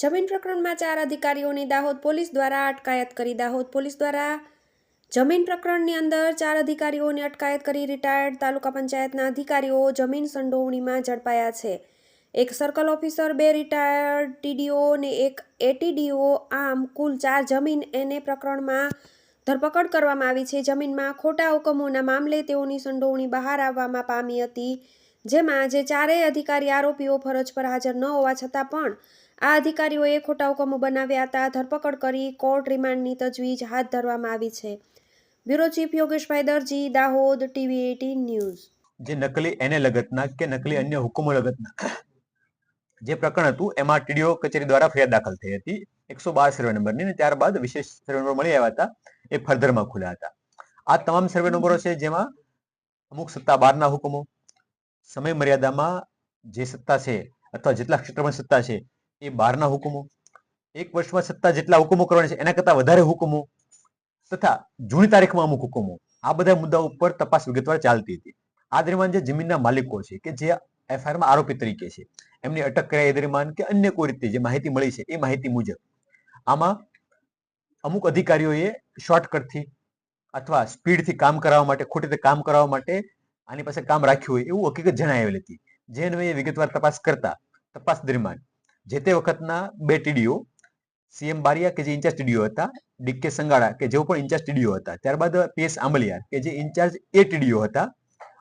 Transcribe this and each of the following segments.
જમીન પ્રકરણમાં 4 અધિકારીઓની દાહોદ પોલીસ દ્વારા અટકાયત કરી. દાહોદ પોલીસ દ્વારા જમીન પ્રકરણની અંદર 4 અધિકારીઓની અટકાયત કરી. રિટાયર્ડ તાલુકા પંચાયતના અધિકારીઓ જમીન સંડોવણીમાં ઝડપાયા છે. એક સર્કલ ઓફિસર, 2 રિટાયર્ડ ટીડીઓ અને 1 એટીડીઓ, આમ કુલ 4 જમીન એને પ્રકરણમાં ધરપકડ કરવામાં આવી છે. જમીનમાં ખોટા હુકમોના મામલે તેઓની સંડોવણી બહાર આવવામાં પામી હતી, જેમાં જે 4 અધિકારી આરોપીઓ ફરજ પર હાજર ન હોવા છતાં પણ આ અધિકારીઓએ ખોટા હુકમો બનાવ્યા હતા. ધરપકડ કરી કોર્ટ રિમાન્ડની તજવીજ હાથ ધરવામાં આવી છે. બ્યુરો ચીફ યોગેશભાઈ દરજી, દાહોદ, ટીવી 18 ન્યૂઝ. જે નકલી એને લગતના કે નકલી અન્ય હુકમો લગતના જે પ્રકરણ હતું એમાં ટીડીઓ કચેરી દ્વારા ફરિયાદ દાખલ થઈ હતી 112 સર્વે નંબરની, અને ત્યારબાદ વિશેષ સર્વે નંબર મળી આવ્યા હતા, એ ફર્ધરમાં ખુલ્યા હતા. આ તમામ સર્વે નંબરો છે જેમાં અમુક સત્તા બહારના હુકમો, સમય મર્યાદામાં જે સત્તા છે અથવા જેટલા ક્ષેત્રમાં સત્તા છે એ બહારના હુકમો, 1 વર્ષમાં સત્તા જેટલા હુકમો કરવાના છે એના કરતાં વધારે હુકમો, તથા જૂની તારીખમાં અમુક હુકમો, આ બધા મુદ્દાઓ ઉપર તપાસ વિગતવાર ચાલતી હતી. આ દરમિયાન જે જમીનના માલિકો છે કે જે એફઆઈઆરમાં આરોપી તરીકે છે, એમની અટક કર્યા એ દરમિયાન કે અન્ય કોઈ રીતે જે માહિતી મળી છે એ માહિતી મુજબ આમાં અમુક અધિકારીઓએ શોર્ટકટથી અથવા સ્પીડથી કામ કરાવવા માટે, ખોટી રીતે કામ કરાવવા માટે આની પાસે કામ રાખ્યું હોય એવું હકીકત જણાવેલી હતી. જે અન્વયે વિગતવાર તપાસ કરતા તપાસ દરમિયાન જે તે વખતના 2 ટીડીઓ, સીએમ બારિયા કે જે ઇન્ચાર્જ ટીડીઓ હતા, ડીકે સંગાડા કે જેઓ પણ ઇન્ચાર્જ ટીડીઓ હતા, ત્યારબાદ પીએસ આંબલિયાર કે જે ઇન્ચાર્જ એ ટીડીઓ હતા,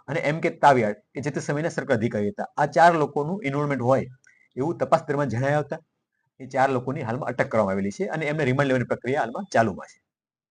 અને એમ કે તાવિયાડ કે જે તે સમયના સર્કલ અધિકારી હતા. આ 4 લોકોનું ઇન્વોલ્વમેન્ટ હોય એવું તપાસ દરમિયાન જણાયા હતા. એ 4 લોકોની હાલમાં અટક કરવામાં આવેલી છે અને એમને રિમાન્ડ લેવાની પ્રક્રિયા હાલમાં ચાલુમાં છે.